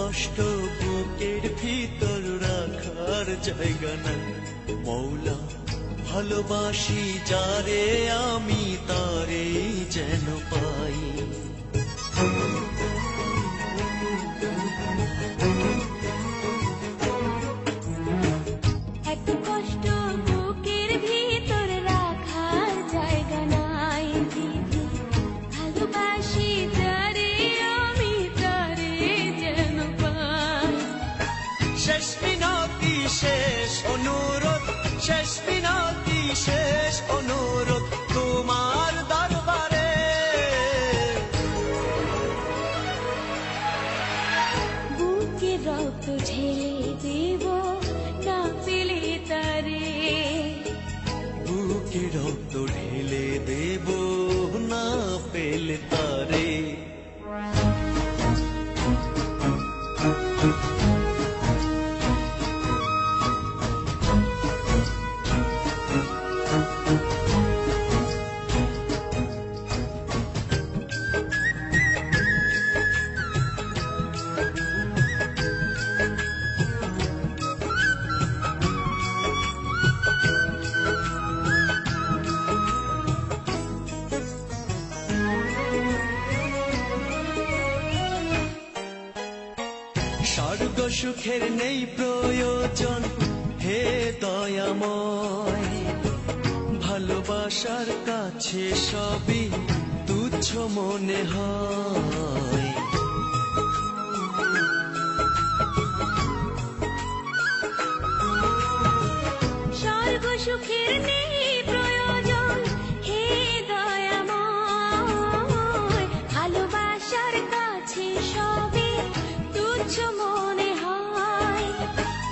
কষ্ট বুকের ভিতর রাখার জায়গা নাই। মৌলা ভালোবাসি যারে আমি তারে যেন পাই। শেষ মিনতি শেষ অনুরোধ, শেষ মিনতি শেষ অনুরোধ তোমার দরবারে। বুকে রক্ত ঢেলে দেব না পেলে তারে, বুকে রক্ত ঢেলে দেব না পেলে তারে। স্বর্গ সুখের নেই প্রয়োজন হে দয়াময়, ভালোবাসার কাছে সবই তুচ্ছ মনে হয়। স্বর্গ সুখের নেই প্রয়োজন হে দয়াময়, ভালোবাসার কাছে সবই তুচ্ছ মনে হয়।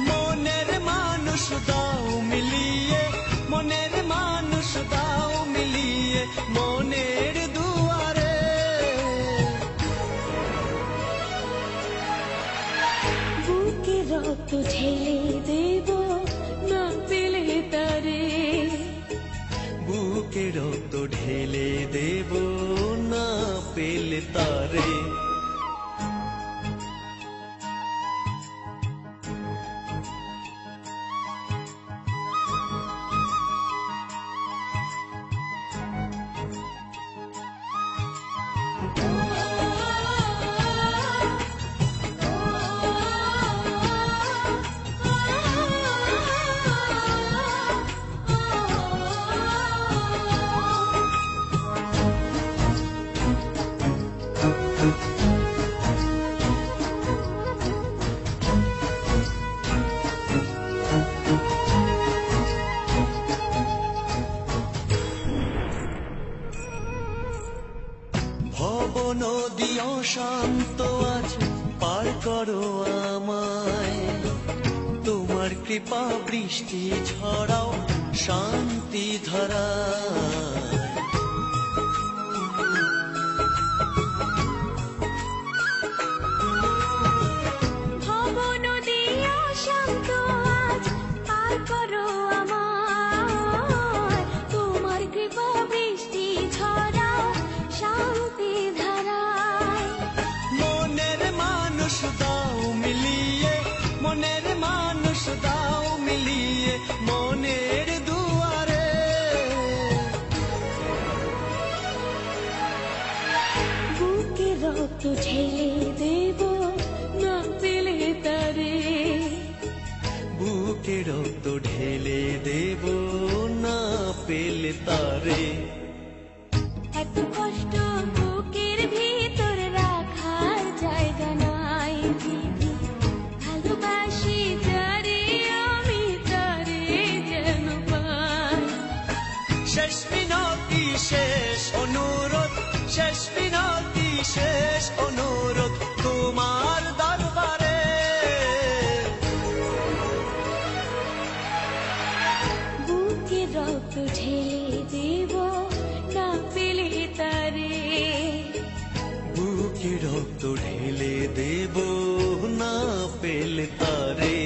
মনের মানুষ দাও মিলিয়ে, মনের মানুষ দাও মিলিয়ে মনের দুয়ারে। বুকে রক্ত ঢেলে দেব না পেলে তারে, বুকে রক্ত ঢেলে দেব না পেলে তারে। ভব নদী অশান্ত আজ পার করো আমায়, তোমার কৃপা বৃষ্টি ঝরাও শান্তি ধারায়। ভব নদী অশান্ত আজ পার করো আমায়, তোমার কৃপা বৃষ্টি ঝরাও শান্তি ধারায়। মনের মানুষ দাও মিলিয়ে, মনের মানুষ দাও মিলিয়ে মনের দুয়ারে। বুকে রক্ত ঢেলে দেব না পেলে তারে, বুকে রক্ত ঢেলে দেব না পেলে তারে। এত কষ্ট বুকের ভিতর রাখার জায়গা নাই দিদি, ভালোবাসি যারে আমি তারে যেন পাই। শেষ মিনতি শেষ অনুরোধ, শেষ মিনতি শেষ অনুরোধ তোমার দরবারে। বুকে রক্ত ঢেলে দেব না পেলে তারে, বুকে রক্ত ঢেলে দেব না পেলে তারে।